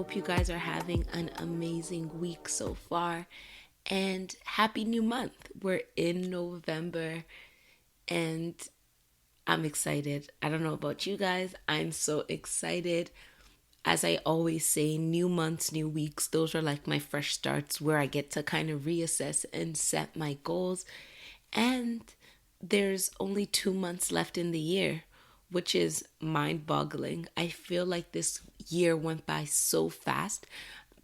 hope you guys are having an amazing week so far. And happy new month. We're in November and I'm excited. I don't know about you guys. I'm so excited. As I always say, new months, new weeks, those are like my fresh starts where I get to kind of reassess and set my goals. And there's only 2 months left in the year, which is mind boggling. I feel like this year went by so fast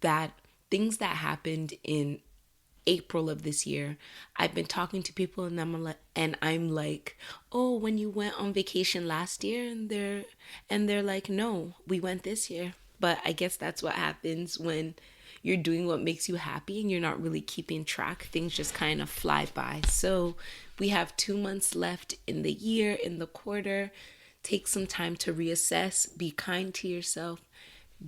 that things that happened in April of this year, I've been talking to people and I'm like, "Oh, when you went on vacation last year?" And they're like, "No, we went this year." But I guess that's what happens when you're doing what makes you happy and you're not really keeping track. Things just kind of fly by. So, we have 2 months left in the year, in the quarter. Take some time to reassess, be kind to yourself,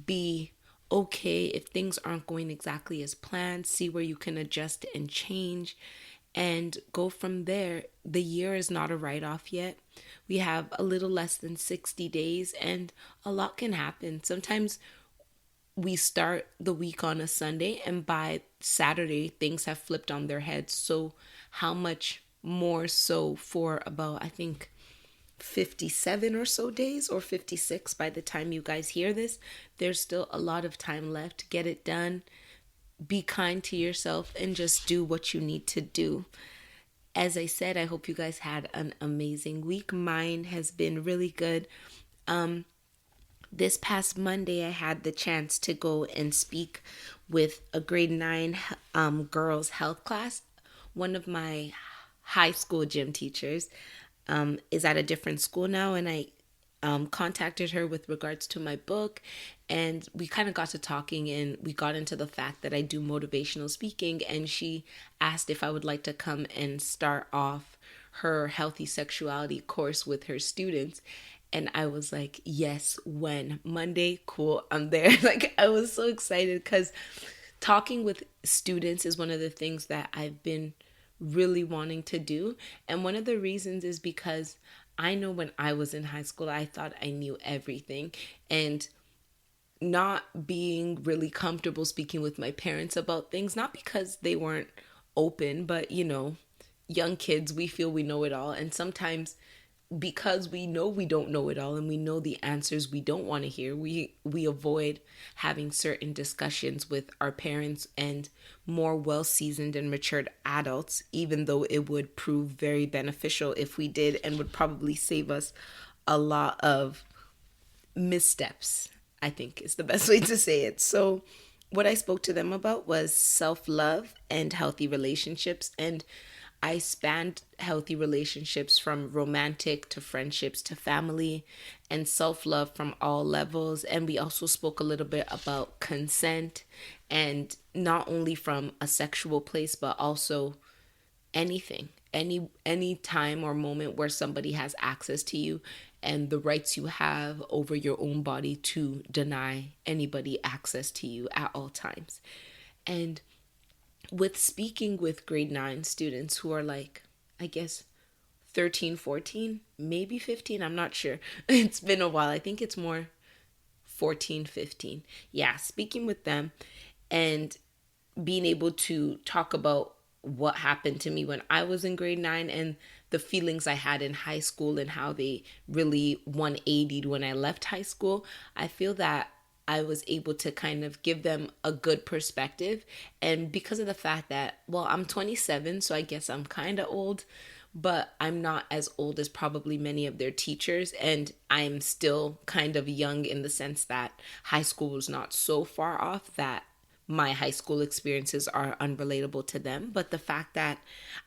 be okay if things aren't going exactly as planned, see where you can adjust and change, and go from there. The year is not a write off yet. We have a little less than 60 days, and a lot can happen. Sometimes we start the week on a Sunday, and by Saturday, things have flipped on their heads. So, how much more so for about, I think, 57 or so days, or 56 by the time you guys hear this? There's still a lot of time left. Get it done. Be kind to yourself and just do what you need to do. As I said, I hope you guys had an amazing week. Mine has been really good. This past Monday, I had the chance to go and speak with a grade 9 girls health class. One of my high school gym teachers is at a different school now, and I contacted her with regards to my book, and we kind of got to talking, and we got into the fact that I do motivational speaking, and she asked if I would like to come and start off her healthy sexuality course with her students. And I was like, yes, when? Monday? Cool, I'm there. Like, I was so excited because talking with students is one of the things that I've been really wanting to do. And one of the reasons is because I know when I was in high school, I thought I knew everything. And not being really comfortable speaking with my parents about things, not because they weren't open, but young kids, we feel we know it all. And sometimes because we know we don't know it all and we know the answers we don't want to hear, we avoid having certain discussions with our parents and more well-seasoned and matured adults, even though it would prove very beneficial if we did, and would probably save us a lot of missteps, I think is the best way to say it. So what I spoke to them about was self-love and healthy relationships. And I spanned healthy relationships from romantic to friendships to family, and self love from all levels. And we also spoke a little bit about consent, and not only from a sexual place, but also anything, any time or moment where somebody has access to you, and the rights you have over your own body to deny anybody access to you at all times. And with speaking with grade 9 students who are like, I guess 13, 14, maybe 15, I'm not sure. It's been a while. I think it's more 14, 15. Yeah, speaking with them and being able to talk about what happened to me when I was in grade 9, and the feelings I had in high school and how they really 180'd when I left high school. I feel that I was able to kind of give them a good perspective. And because of the fact that, well, I'm 27, so I guess I'm kind of old, but I'm not as old as probably many of their teachers. And I'm still kind of young in the sense that high school was not so far off that my high school experiences are unrelatable to them. But the fact that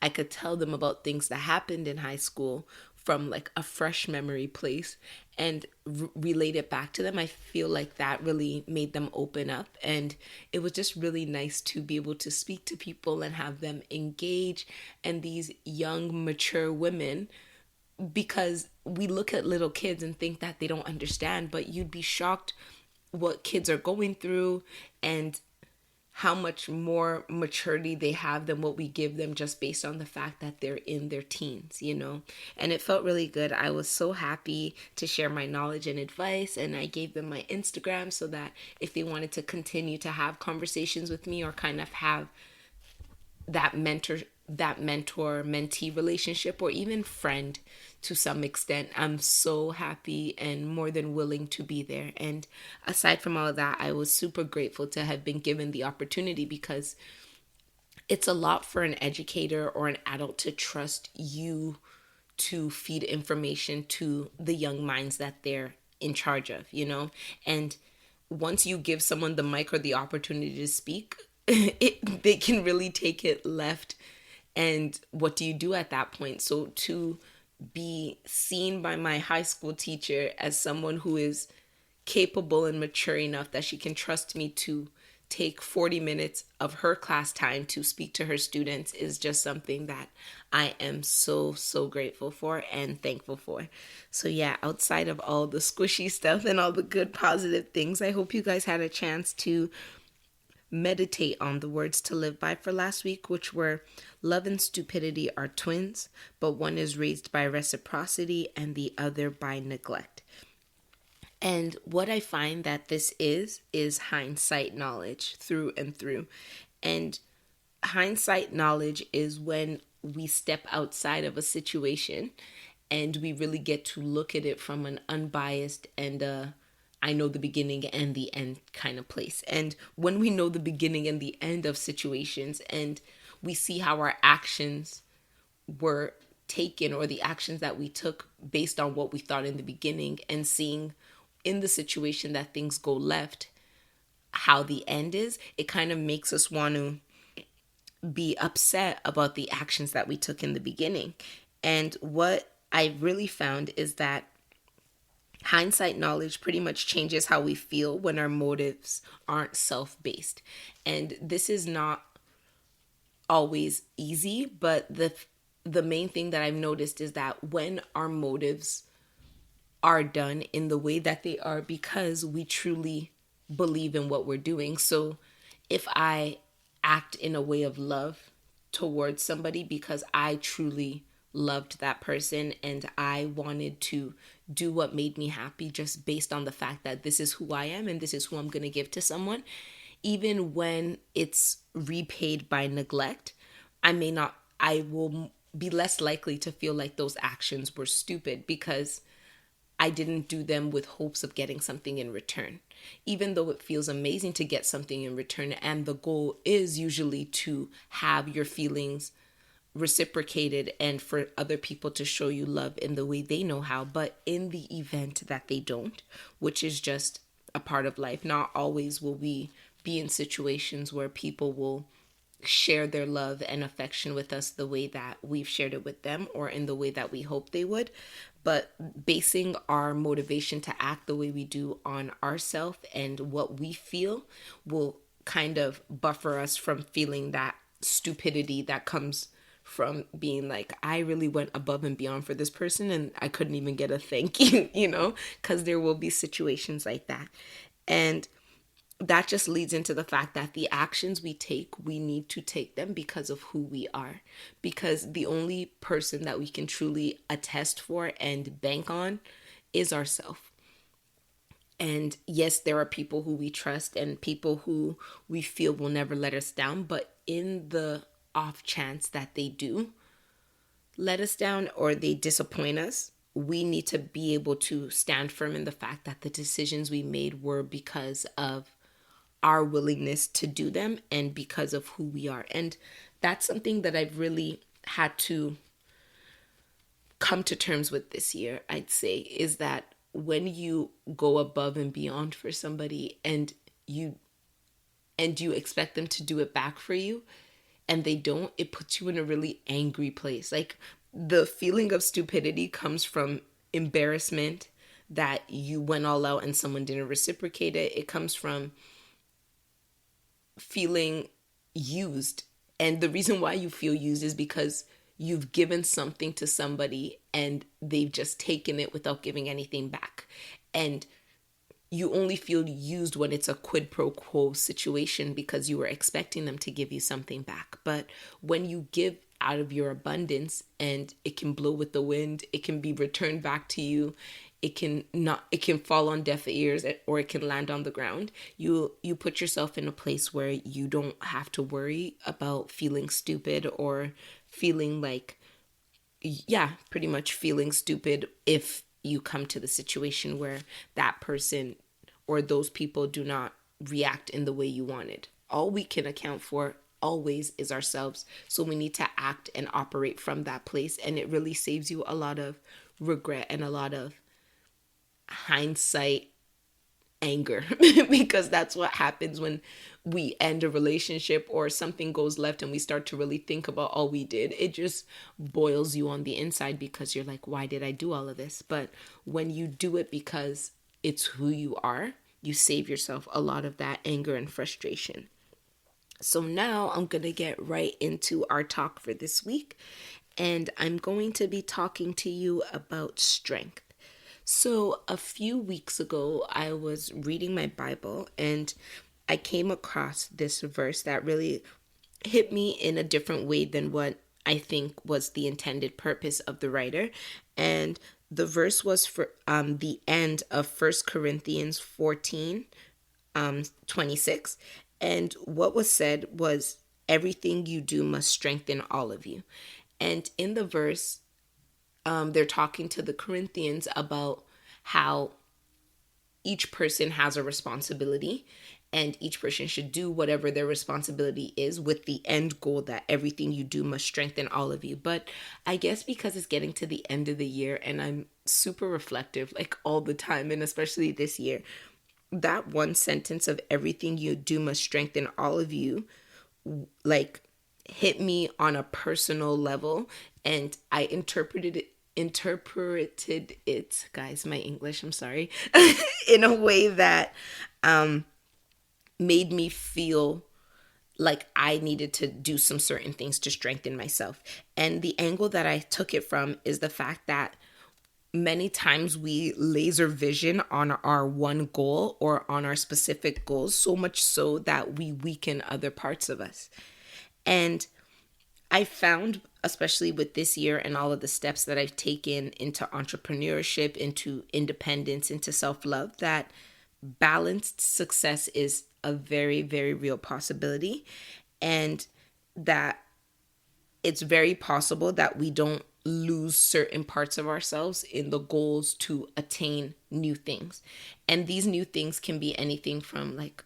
I could tell them about things that happened in high school from like a fresh memory place and relate it back to them, I feel like that really made them open up. And it was just really nice to be able to speak to people and have them engage. And these young, mature women, because we look at little kids and think that they don't understand, but you'd be shocked what kids are going through and how much more maturity they have than what we give them just based on the fact that they're in their teens, you know? And it felt really good. I was so happy to share my knowledge and advice, and I gave them my Instagram so that if they wanted to continue to have conversations with me or kind of have that mentor mentee relationship, or even friend to some extent, I'm so happy and more than willing to be there. And aside from all of that, I was super grateful to have been given the opportunity, because it's a lot for an educator or an adult to trust you to feed information to the young minds that they're in charge of, you know? And once you give someone the mic or the opportunity to speak, they can really take it left. And what do you do at that point? So to be seen by my high school teacher as someone who is capable and mature enough that she can trust me to take 40 minutes of her class time to speak to her students is just something that I am so, so grateful for and thankful for. So, yeah, outside of all the squishy stuff and all the good positive things, I hope you guys had a chance to meditate on the words to live by for last week, which were: love and stupidity are twins, but one is raised by reciprocity and the other by neglect. And what I find that this is hindsight knowledge through and through. And hindsight knowledge is when we step outside of a situation and we really get to look at it from an unbiased and I know the beginning and the end kind of place. And when we know the beginning and the end of situations, and we see how our actions were taken, or the actions that we took based on what we thought in the beginning, and seeing in the situation that things go left how the end is, it kind of makes us want to be upset about the actions that we took in the beginning. And what I really found is that hindsight knowledge pretty much changes how we feel when our motives aren't self-based. And this is not always easy, but the main thing that I've noticed is that when our motives are done in the way that they are because we truly believe in what we're doing. So if I act in a way of love towards somebody because I truly loved that person and I wanted to do what made me happy just based on the fact that this is who I am and this is who I'm going to give to someone, even when it's repaid by neglect, I will be less likely to feel like those actions were stupid because I didn't do them with hopes of getting something in return. Even though it feels amazing to get something in return, and the goal is usually to have your feelings reciprocated and for other people to show you love in the way they know how. But in the event that they don't, which is just a part of life, not always will we be in situations where people will share their love and affection with us the way that we've shared it with them or in the way that we hope they would. But basing our motivation to act the way we do on ourselves and what we feel will kind of buffer us from feeling that stupidity that comes from being like, I really went above and beyond for this person and I couldn't even get a thank you, because there will be situations like that. And that just leads into the fact that the actions we take, we need to take them because of who we are. Because the only person that we can truly attest for and bank on is ourselves. And yes, there are people who we trust and people who we feel will never let us down. But in the off chance that they do let us down or they disappoint us, we need to be able to stand firm in the fact that the decisions we made were because of our willingness to do them and because of who we are. And that's something that I've really had to come to terms with this year, I'd say, is that when you go above and beyond for somebody and you expect them to do it back for you and they don't, it puts you in a really angry place. Like, the feeling of stupidity comes from embarrassment that you went all out and someone didn't reciprocate it. It comes from feeling used. And the reason why you feel used is because you've given something to somebody and they've just taken it without giving anything back. And you only feel used when it's a quid pro quo situation because you were expecting them to give you something back. But when you give out of your abundance and it can blow with the wind, it can be returned back to you. It can fall on deaf ears, or it can land on the ground. You put yourself in a place where you don't have to worry about feeling stupid or feeling like, yeah, pretty much feeling stupid if you come to the situation where that person or those people do not react in the way you wanted. All we can account for always is ourselves. So we need to act and operate from that place. And it really saves you a lot of regret and a lot of hindsight anger because that's what happens when we end a relationship or something goes left and we start to really think about all we did. It just boils you on the inside because you're like, why did I do all of this? But when you do it because it's who you are, you save yourself a lot of that anger and frustration. So now I'm going to get right into our talk for this week, and I'm going to be talking to you about strength. So, a few weeks ago, I was reading my Bible and I came across this verse that really hit me in a different way than what I think was the intended purpose of the writer. And the verse was for the end of First Corinthians 14, 26. And what was said was, everything you do must strengthen all of you. And in the verse, they're talking to the Corinthians about how each person has a responsibility and each person should do whatever their responsibility is with the end goal that everything you do must strengthen all of you. But I guess because it's getting to the end of the year and I'm super reflective like all the time, and especially this year, that one sentence of everything you do must strengthen all of you like hit me on a personal level, and I interpreted it, guys, my English, I'm sorry, in a way that made me feel like I needed to do some certain things to strengthen myself. And the angle that I took it from is the fact that many times we laser vision on our one goal or on our specific goals, so much so that we weaken other parts of us. And I found, especially with this year and all of the steps that I've taken into entrepreneurship, into independence, into self-love, that balanced success is a very, very real possibility. And that it's very possible that we don't lose certain parts of ourselves in the goals to attain new things. And these new things can be anything from like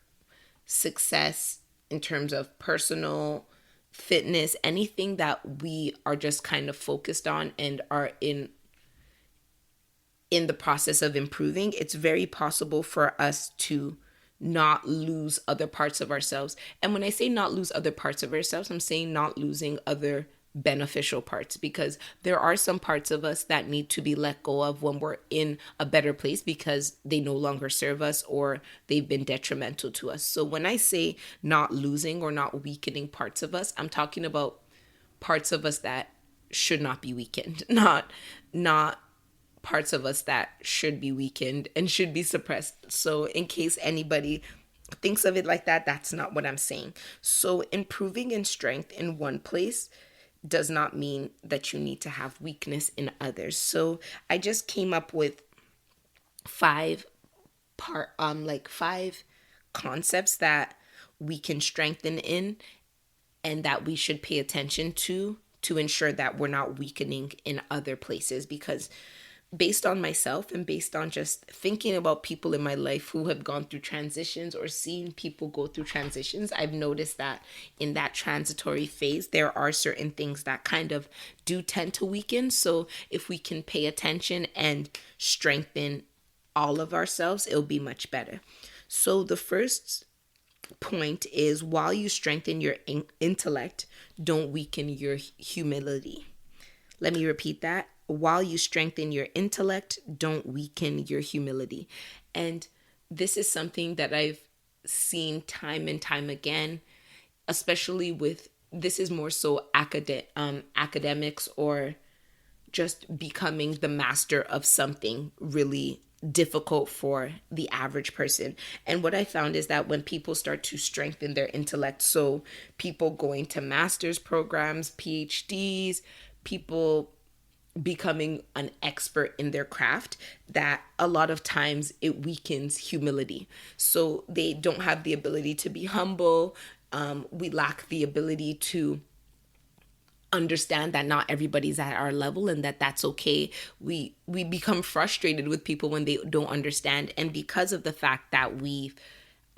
success in terms of personal fitness, anything that we are just kind of focused on and are in the process of improving. It's very possible for us to not lose other parts of ourselves. And when I say not lose other parts of ourselves, I'm saying not losing other beneficial parts, because there are some parts of us that need to be let go of when we're in a better place because they no longer serve us or they've been detrimental to us. So when I say not losing or not weakening parts of us, I'm talking about parts of us that should not be weakened, not parts of us that should be weakened and should be suppressed. So in case anybody thinks of it like that, that's not what I'm saying. So improving in strength in one place does not mean that you need to have weakness in others. So I just came up with five concepts that we can strengthen in and that we should pay attention to ensure that we're not weakening in other places. Because based on myself and based on just thinking about people in my life who have gone through transitions or seen people go through transitions, I've noticed that in that transitory phase, there are certain things that kind of do tend to weaken. So if we can pay attention and strengthen all of ourselves, it'll be much better. So the first point is, while you strengthen your intellect, don't weaken your humility. Let me repeat that. While you strengthen your intellect, don't weaken your humility. And this is something that I've seen time and time again, especially with, this is more so academics or just becoming the master of something really difficult for the average person. And what I found is that when people start to strengthen their intellect, so people going to master's programs, PhDs, people becoming an expert in their craft, that a lot of times it weakens humility. So they don't have the ability to be humble. We lack the ability to understand that not everybody's at our level and that that's okay. We become frustrated with people when they don't understand, and because of the fact that we've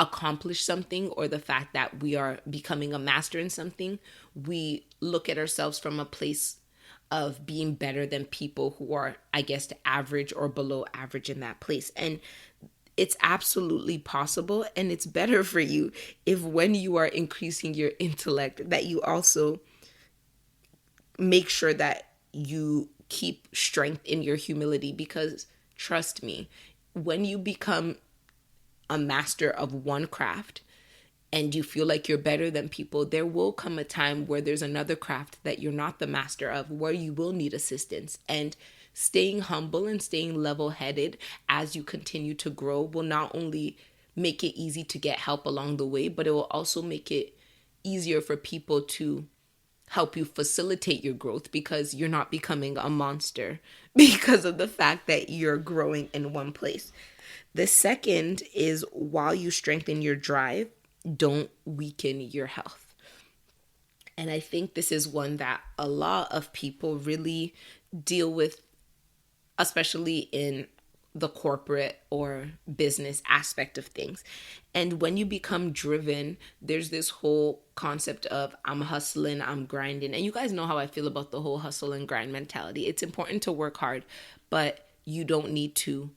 accomplished something or the fact that we are becoming a master in something, we look at ourselves from a place of being better than people who are, I guess, average or below average in that place. And it's absolutely possible, and it's better for you if when you are increasing your intellect that you also make sure that you keep strength in your humility, because trust me, when you become a master of one craft and you feel like you're better than people, there will come a time where there's another craft that you're not the master of, where you will need assistance. And staying humble and staying level-headed as you continue to grow will not only make it easy to get help along the way, but it will also make it easier for people to help you facilitate your growth, because you're not becoming a monster because of the fact that you're growing in one place. The second is, while you strengthen your drive, don't weaken your health. And I think this is one that a lot of people really deal with, especially in the corporate or business aspect of things. And when you become driven, there's this whole concept of I'm hustling, I'm grinding. And you guys know how I feel about the whole hustle and grind mentality. It's important to work hard, but you don't need to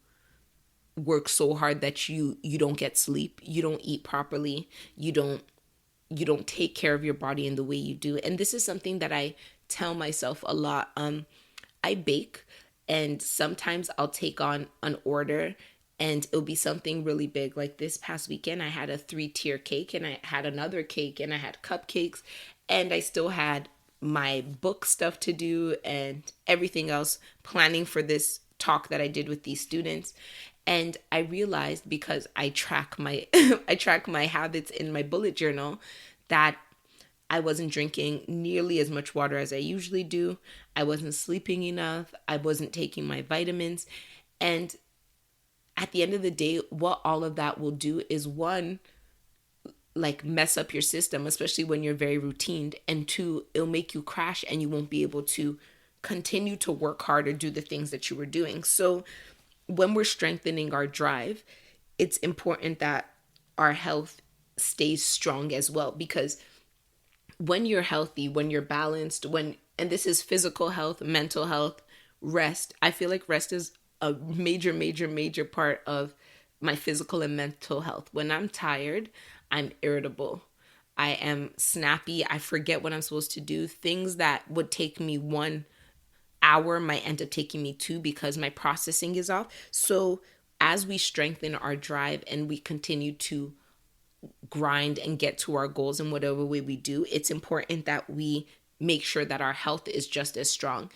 work so hard that you don't get sleep, you don't eat properly, you don't take care of your body in the way you do. And this is something that I tell myself a lot. I bake, and sometimes I'll take on an order and it'll be something really big. Like this past weekend, I had a 3-tier cake, and I had another cake, and I had cupcakes, and I still had my book stuff to do and everything else, planning for this talk that I did with these students. And I realized, because I track my I track my habits in my bullet journal, that I wasn't drinking nearly as much water as I usually do. I wasn't sleeping enough. I wasn't taking my vitamins. And at the end of the day, what all of that will do is, one, like mess up your system, especially when you're very routined. And two, it'll make you crash and you won't be able to continue to work hard or do the things that you were doing. So when we're strengthening our drive, it's important that our health stays strong as well, because when you're healthy, when you're balanced, and this is physical health, mental health, rest. I feel like rest is a major, major, major part of my physical and mental health. When I'm tired, I'm irritable. I am snappy. I forget what I'm supposed to do. Things that would take me 1 hour might end up taking me 2 because my processing is off. So as we strengthen our drive and we continue to grind and get to our goals in whatever way we do, it's important that we make sure that our health is just as strong,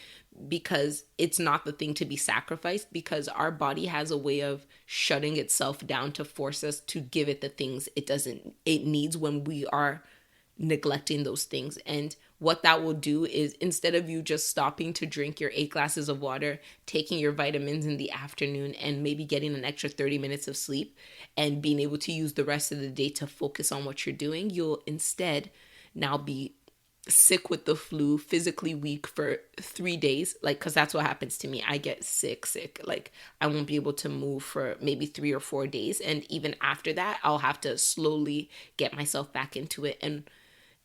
because it's not the thing to be sacrificed, because our body has a way of shutting itself down to force us to give it the things it needs when we are neglecting those things. And what that will do is, instead of you just stopping to drink your 8 glasses of water, taking your vitamins in the afternoon, and maybe getting an extra 30 minutes of sleep and being able to use the rest of the day to focus on what you're doing, you'll instead now be sick with the flu, physically weak for 3 days. Like, because that's what happens to me. I get sick. Like, I won't be able to move for maybe 3 or 4 days. And even after that, I'll have to slowly get myself back into it. And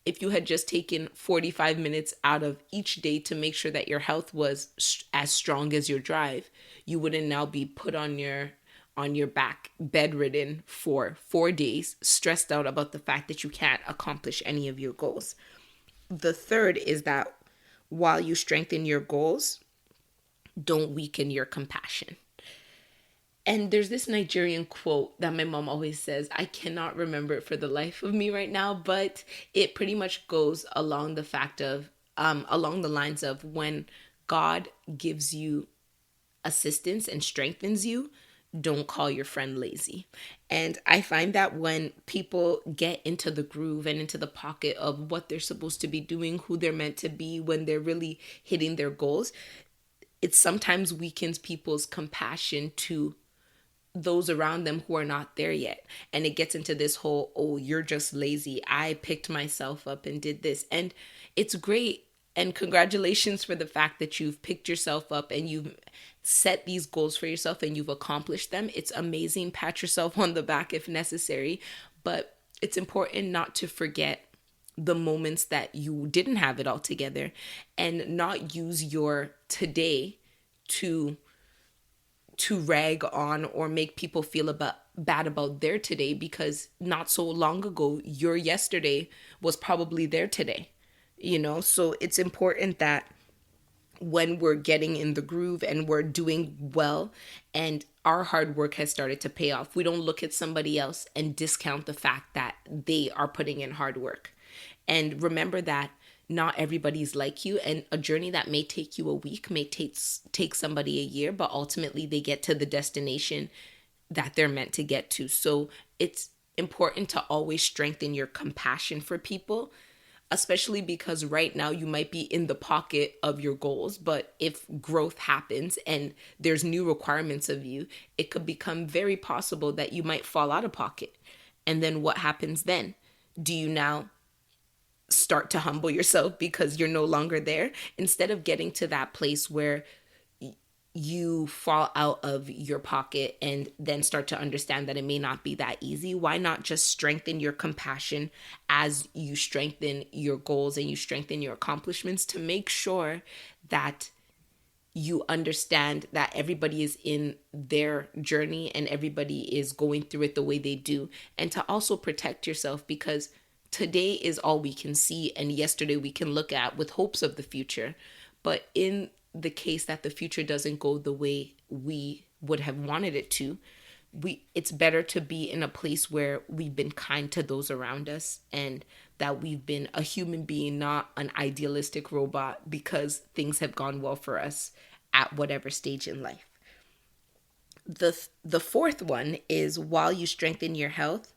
if you had just taken 45 minutes out of each day to make sure that your health was as strong as your drive, you wouldn't now be put on your back, bedridden for 4 days, stressed out about the fact that you can't accomplish any of your goals. The third is that while you strengthen your goals, don't weaken your compassion. And there's this Nigerian quote that my mom always says. I cannot remember it for the life of me right now, but it pretty much goes along along the lines of, when God gives you assistance and strengthens you, don't call your friend lazy. And I find that when people get into the groove and into the pocket of what they're supposed to be doing, who they're meant to be, when they're really hitting their goals, it sometimes weakens people's compassion to those around them who are not there yet. And it gets into this whole, oh, you're just lazy. I picked myself up and did this. And it's great. And congratulations for the fact that you've picked yourself up and you've set these goals for yourself and you've accomplished them. It's amazing. Pat yourself on the back if necessary. But it's important not to forget the moments that you didn't have it all together and not use your today to rag on or make people feel bad about their today, because not so long ago your yesterday was probably their today, so it's important that when we're getting in the groove and we're doing well and our hard work has started to pay off, we don't look at somebody else and discount the fact that they are putting in hard work. And remember that not everybody's like you, and a journey that may take you a week may take somebody a year, but ultimately they get to the destination that they're meant to get to. So it's important to always strengthen your compassion for people, especially because right now you might be in the pocket of your goals, but if growth happens and there's new requirements of you, it could become very possible that you might fall out of pocket. And then what happens then? Do you now start to humble yourself because you're no longer there, instead of getting to that place where you fall out of your pocket and then start to understand that it may not be that easy? Why not just strengthen your compassion as you strengthen your goals and you strengthen your accomplishments, to make sure that you understand that everybody is in their journey and everybody is going through it the way they do, and to also protect yourself, because today is all we can see and yesterday we can look at with hopes of the future. But in the case that the future doesn't go the way we would have wanted it to, it's better to be in a place where we've been kind to those around us and that we've been a human being, not an idealistic robot, because things have gone well for us at whatever stage in life. The fourth one is, while you strengthen your health,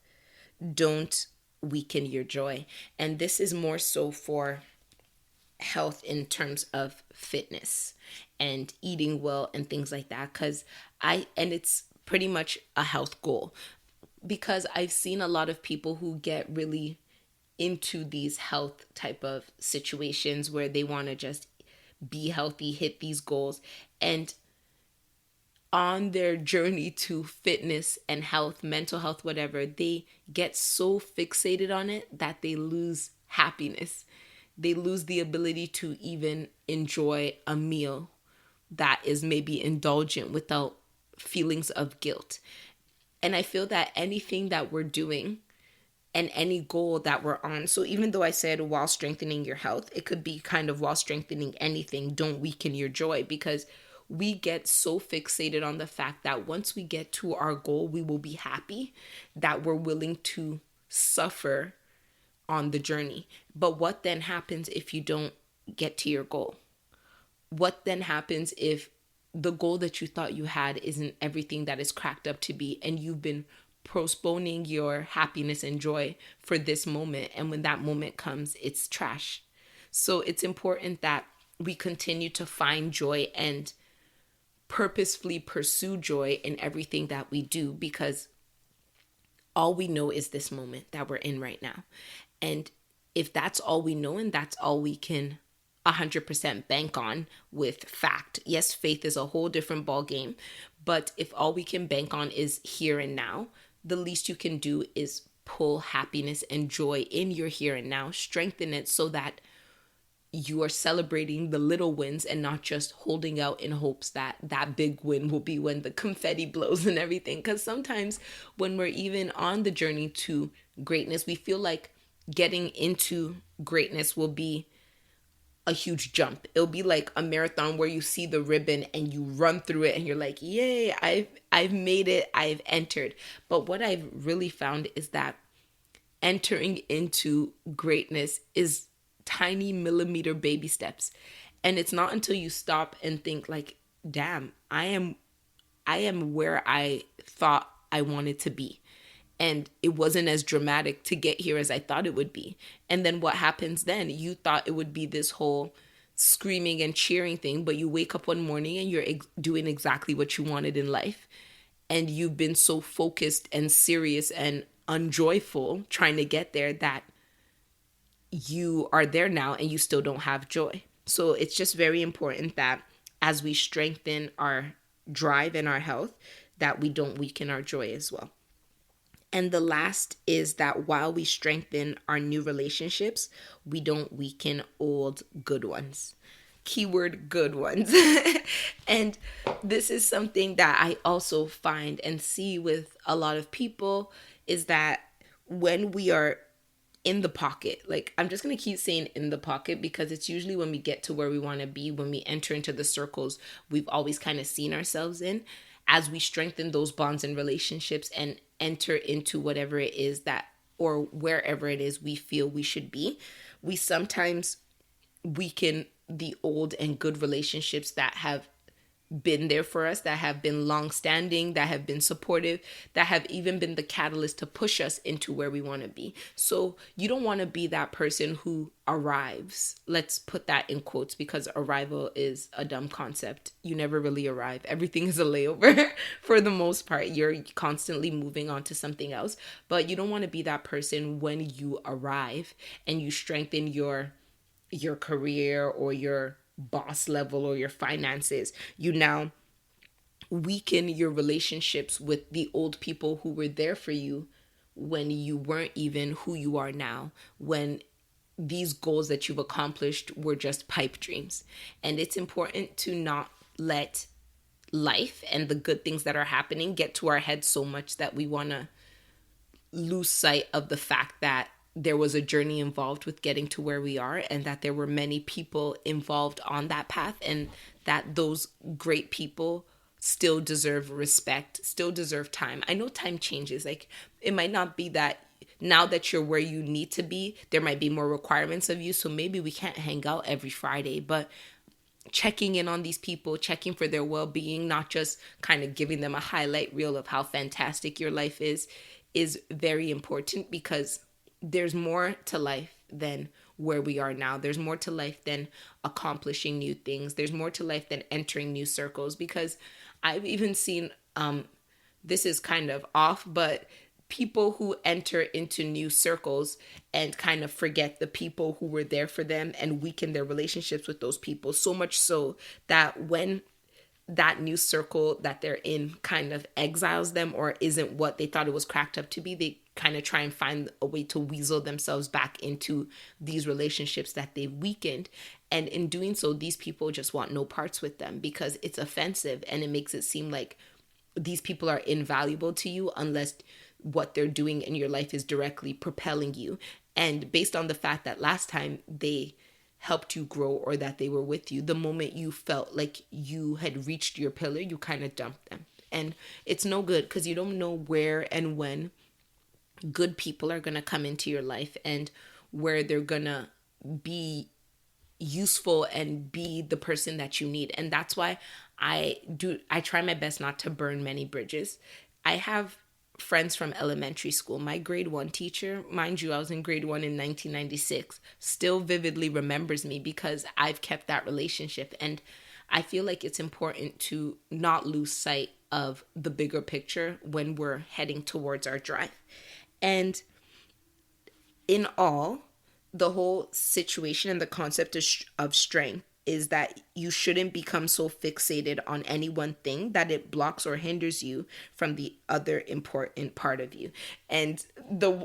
don't weaken your joy. And this is more so for health in terms of fitness and eating well and things like that, and it's pretty much a health goal, because I've seen a lot of people who get really into these health type of situations where they want to just be healthy, hit these goals, and on their journey to fitness and health, mental health, whatever, they get so fixated on it that they lose happiness. They lose the ability to even enjoy a meal that is maybe indulgent without feelings of guilt. And I feel that anything that we're doing and any goal that we're on, so even though I said while strengthening your health, it could be kind of while strengthening anything, don't weaken your joy, because we get so fixated on the fact that once we get to our goal, we will be happy, that we're willing to suffer on the journey. But what then happens if you don't get to your goal? What then happens if the goal that you thought you had isn't everything that is cracked up to be, and you've been postponing your happiness and joy for this moment, and when that moment comes, it's trash? So it's important that we continue to find joy and purposefully pursue joy in everything that we do, because all we know is this moment that we're in right now. And if that's all we know and that's all we can 100% bank on with fact, yes, faith is a whole different ball game, but if all we can bank on is here and now, the least you can do is pull happiness and joy in your here and now, strengthen it so that you are celebrating the little wins and not just holding out in hopes that that big win will be when the confetti blows and everything. Because sometimes when we're even on the journey to greatness, we feel like getting into greatness will be a huge jump. It'll be like a marathon where you see the ribbon and you run through it and you're like, yay, I've made it, I've entered. But what I've really found is that entering into greatness is tiny millimeter baby steps. And it's not until you stop and think like, damn, I I am where I thought I wanted to be. And it wasn't as dramatic to get here as I thought it would be. And then what happens then? You thought it would be this whole screaming and cheering thing, but you wake up one morning and you're doing exactly what you wanted in life. And you've been so focused and serious and unjoyful trying to get there that you are there now and you still don't have joy. So it's just very important that as we strengthen our drive and our health, that we don't weaken our joy as well. And the last is that while we strengthen our new relationships, we don't weaken old good ones. Keyword good ones. And this is something that I also find and see with a lot of people is that when we are in the pocket, like I'm just going to keep saying in the pocket because it's usually when we get to where we want to be, when we enter into the circles we've always kind of seen ourselves in, as we strengthen those bonds and relationships and enter into whatever it is that or wherever it is we feel we should be, we sometimes weaken the old and good relationships that have been there for us, that have been long standing, that have been supportive, that have even been the catalyst to push us into where we want to be. So you don't want to be that person who arrives. Let's put that in quotes because arrival is a dumb concept. You never really arrive. Everything is a layover for the most part. You're constantly moving on to something else, but you don't want to be that person when you arrive and you strengthen your career or your boss level or your finances. You now weaken your relationships with the old people who were there for you when you weren't even who you are now, when these goals that you've accomplished were just pipe dreams. And it's important to not let life and the good things that are happening get to our heads so much that we want to lose sight of the fact that there was a journey involved with getting to where we are and that there were many people involved on that path and that those great people still deserve respect, still deserve time. I know time changes. Like it might not be that now that you're where you need to be, there might be more requirements of you. So maybe we can't hang out every Friday, but checking in on these people, checking for their well-being, not just kind of giving them a highlight reel of how fantastic your life is very important because there's more to life than where we are now. There's more to life than accomplishing new things. There's more to life than entering new circles because I've even seen, this is kind of off, but people who enter into new circles and kind of forget the people who were there for them and weaken their relationships with those people so much so that when that new circle that they're in kind of exiles them or isn't what they thought it was cracked up to be, they kind of try and find a way to weasel themselves back into these relationships that they've weakened. And in doing so, these people just want no parts with them because it's offensive and it makes it seem like these people are invaluable to you unless what they're doing in your life is directly propelling you. And based on the fact that last time they helped you grow or that they were with you, the moment you felt like you had reached your pillar, you kind of dumped them. And it's no good because you don't know where and when good people are going to come into your life and where they're going to be useful and be the person that you need. And that's why I try my best not to burn many bridges. I have friends from elementary school. My grade 1 teacher, mind you, I was in grade 1 in 1996, still vividly remembers me because I've kept that relationship. And I feel like it's important to not lose sight of the bigger picture when we're heading towards our drive. And in all, the whole situation and the concept of strength is that you shouldn't become so fixated on any one thing that it blocks or hinders you from the other important part of you. And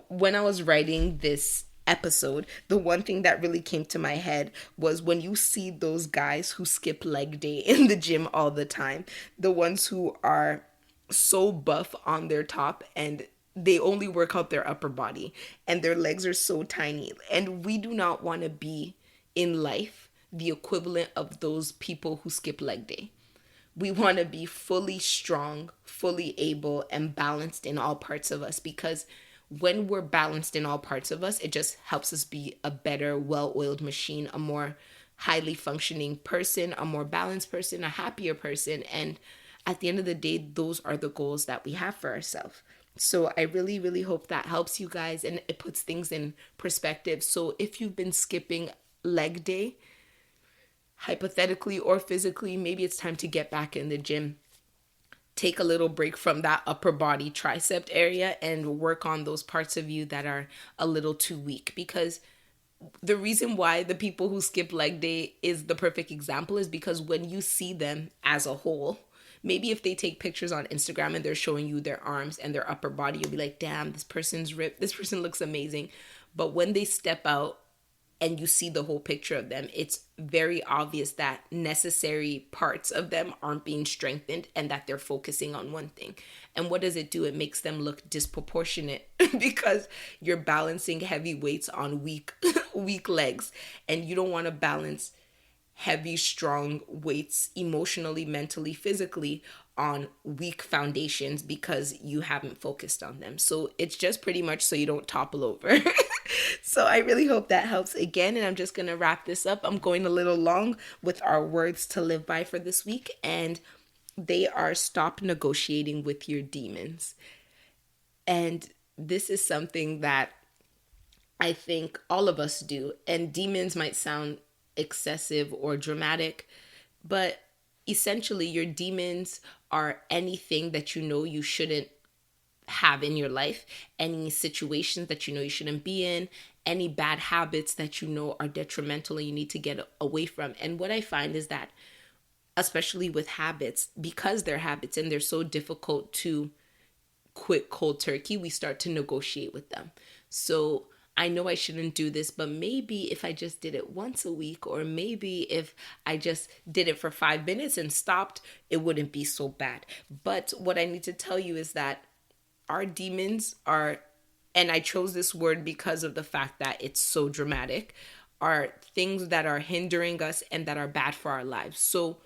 when I was writing this episode, the one thing that really came to my head was when you see those guys who skip leg day in the gym all the time, the ones who are so buff on their top and they only work out their upper body and their legs are so tiny. And we do not want to be in life the equivalent of those people who skip leg day. We want to be fully strong, fully able, and balanced in all parts of us because when we're balanced in all parts of us, it just helps us be a better, well-oiled machine, a more highly functioning person, a more balanced person, a happier person. And at the end of the day, those are the goals that we have for ourselves. So I really, really hope that helps you guys and it puts things in perspective. So if you've been skipping leg day, hypothetically or physically, maybe it's time to get back in the gym. Take a little break from that upper body tricep area and work on those parts of you that are a little too weak. Because the reason why the people who skip leg day is the perfect example is because when you see them as a whole, maybe if they take pictures on Instagram and they're showing you their arms and their upper body, you'll be like, damn, this person's ripped. This person looks amazing. But when they step out and you see the whole picture of them, it's very obvious that necessary parts of them aren't being strengthened and that they're focusing on one thing. And what does it do? It makes them look disproportionate because you're balancing heavy weights on weak legs, and you don't want to balance heavy, strong weights emotionally, mentally, physically on weak foundations because you haven't focused on them. So it's just pretty much so you don't topple over. So I really hope that helps again. And I'm just going to wrap this up. I'm going a little long with our words to live by for this week. And they are stop negotiating with your demons. And this is something that I think all of us do. And demons might sound excessive or dramatic, but essentially your demons are anything that you know you shouldn't have in your life, any situations that you know you shouldn't be in, any bad habits that you know are detrimental and you need to get away from. And what I find is that, especially with habits, because they're habits and they're so difficult to quit cold turkey, we start to negotiate with them. So I know I shouldn't do this, but maybe if I just did it once a week, or maybe if I just did it for 5 minutes and stopped, it wouldn't be so bad. But what I need to tell you is that our demons are, and I chose this word because of the fact that it's so dramatic, are things that are hindering us and that are bad for our lives. So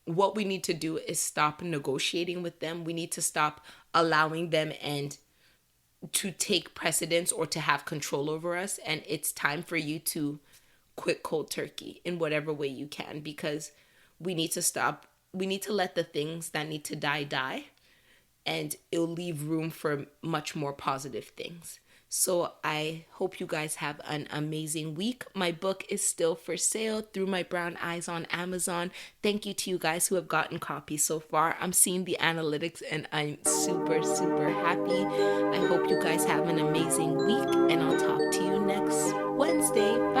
what we need to do is stop negotiating with them. We need to stop allowing them and to take precedence or to have control over us. And it's time for you to quit cold turkey in whatever way you can, because we need to stop. We need to let the things that need to die, and it'll leave room for much more positive things. So I hope you guys have an amazing week. My book is still for sale, Through My Brown Eyes, on Amazon. Thank you to you guys who have gotten copies so far. I'm seeing the analytics and I'm super, super happy. I hope you guys have an amazing week, and I'll talk to you next Wednesday.